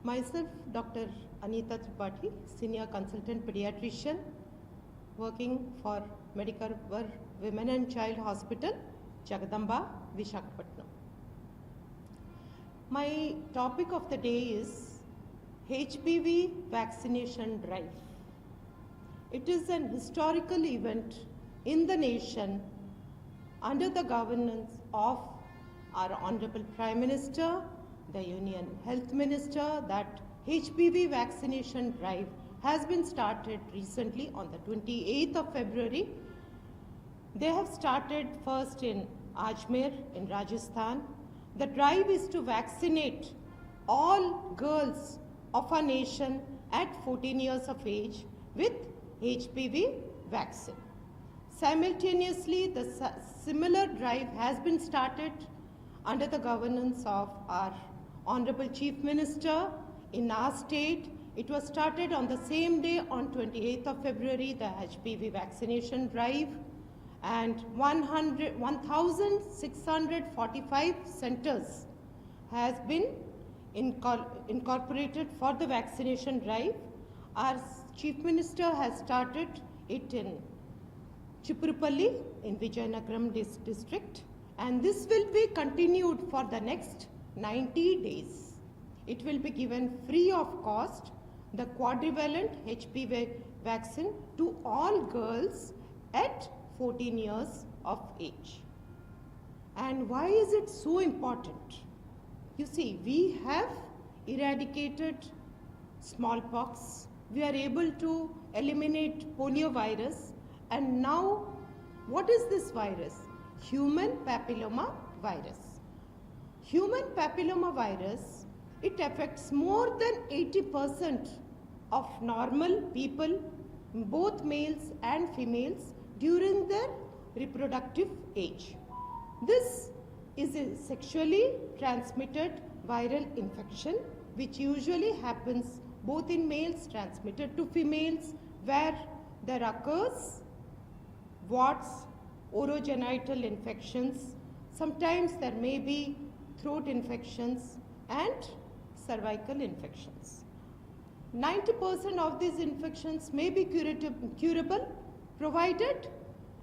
Myself, Dr. Anita Tripathi, Senior Consultant Pediatrician, working for Medicover Women and Child Hospital, Jagadamba, Visakhapatnam. My topic of the day is HPV vaccination drive. It is an historical event in the nation under the governance of our Honorable Prime Minister, the Union Health Minister, that HPV vaccination drive has been started recently on the 28th of February. They have started first in Ajmer in Rajasthan. The drive is to vaccinate all girls of our nation at 14 years of age with HPV vaccine. Simultaneously, the similar drive has been started under the governance of our Honorable Chief Minister in our state. It was started on the same day on 28th of February, the HPV vaccination drive, and 1,645 centers has been incorporated for the vaccination drive. Our Chief Minister has started it in Chipurupalli in Vijayanagaram district, and this will be continued for the next 90 days. It will be given free of cost, the quadrivalent HPV vaccine to all girls at 14 years of age. And why is it so important? You see, we have eradicated smallpox, we are able to eliminate polio virus, and now what is this virus? Human papilloma virus. Human papilloma virus, it affects more than 80% of normal people, both males and females, during their reproductive age. This is a sexually transmitted viral infection which usually happens both in males transmitted to females, where there occurs warts, orogenital infections, sometimes there may be throat infections and cervical infections. 90% of these infections may be curable provided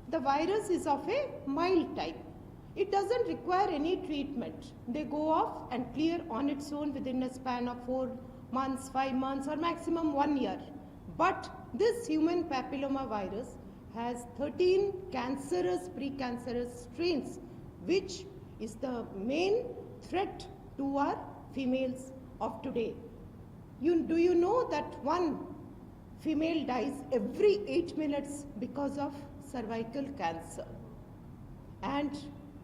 the virus is of a mild type. It doesn't require any treatment. They go off and clear on its own within a span of 4 months, 5 months, or maximum 1 year. But this human papilloma virus has 13 cancerous, precancerous strains, which is the main threat to our females of today. Do you know that one female dies every 8 minutes because of cervical cancer? And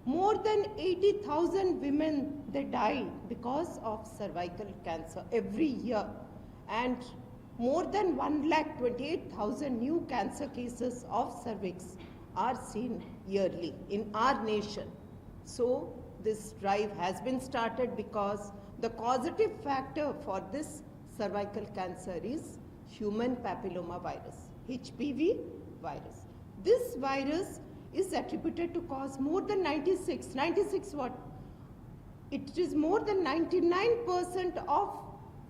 more than 80,000 women, they die because of cervical cancer every year. And more than 1,28,000 new cancer cases of cervix are seen yearly in our nation. So this drive has been started because the causative factor for this cervical cancer is human papilloma virus, HPV virus. This virus is attributed to cause more than 96 what? It is more than 99% of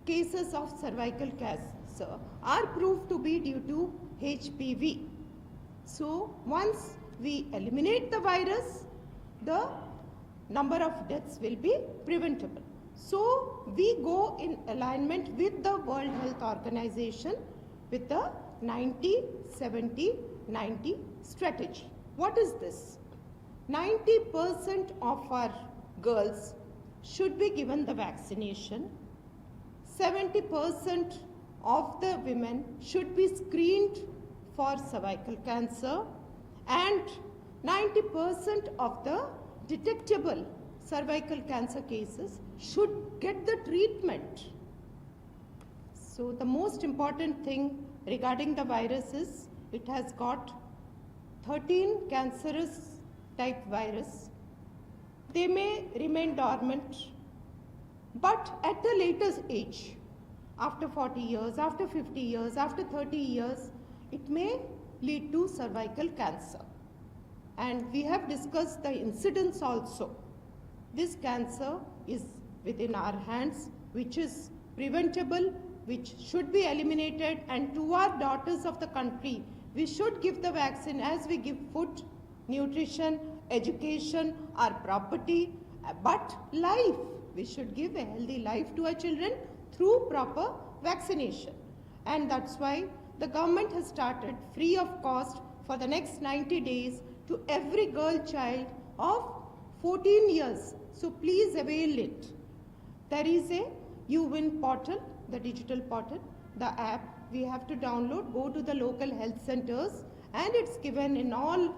cases of cervical cancer are proved to be due to HPV. So once we eliminate the virus, the number of deaths will be preventable. So we go in alignment with the World Health Organization with the 90-70-90 strategy. What is this? 90% of our girls should be given the vaccination. 70% of the women should be screened for cervical cancer, and 90% of the detectable cervical cancer cases should get the treatment. So the most important thing regarding the virus is it has got 13 cancerous type virus. They may remain dormant, but at a later age, after 40 years, after 50 years, after 30 years, it may lead to cervical cancer. And we have discussed the incidence also. This cancer is within our hands, which is preventable, which should be eliminated, and to our daughters of the country, we should give the vaccine as we give food, nutrition, education, our property, but life. We should give a healthy life to our children through proper vaccination. And that's why the government has started free of cost for the next 90 days to every girl child of 14 years. So please avail it. There is a UWin portal, the digital portal, the app we have to download, go to the local health centers, and it's given in all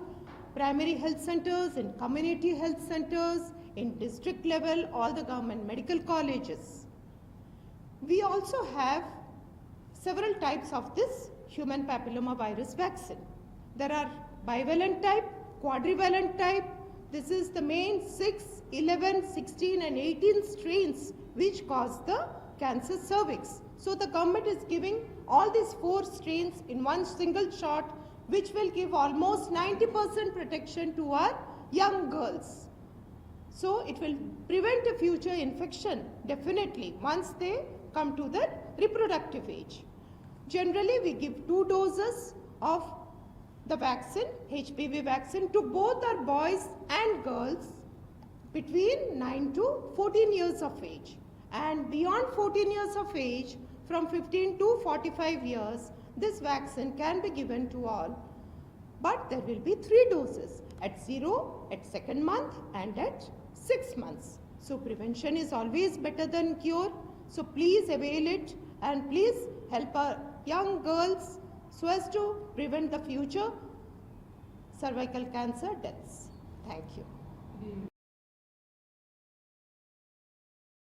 primary health centers, in community health centers, in district level, all the government medical colleges. We also have several types of this human papilloma virus vaccine. There are bivalent type, quadrivalent type. This is the main 6, 11, 16 and 18 strains which cause the cancer cervix. So the government is giving all these 4 strains in one single shot, which will give almost 90% protection to our young girls. So it will prevent a future infection definitely once they come to the reproductive age. Generally, we give 2 doses of the vaccine, HPV vaccine, to both our boys and girls between 9 to 14 years of age. And beyond 14 years of age, from 15 to 45 years, this vaccine can be given to all. But there will be 3 doses, at 0, at 2nd month and at 6 months. So prevention is always better than cure. So please avail it and please help our young girls so as to prevent the future cervical cancer deaths. Thank you.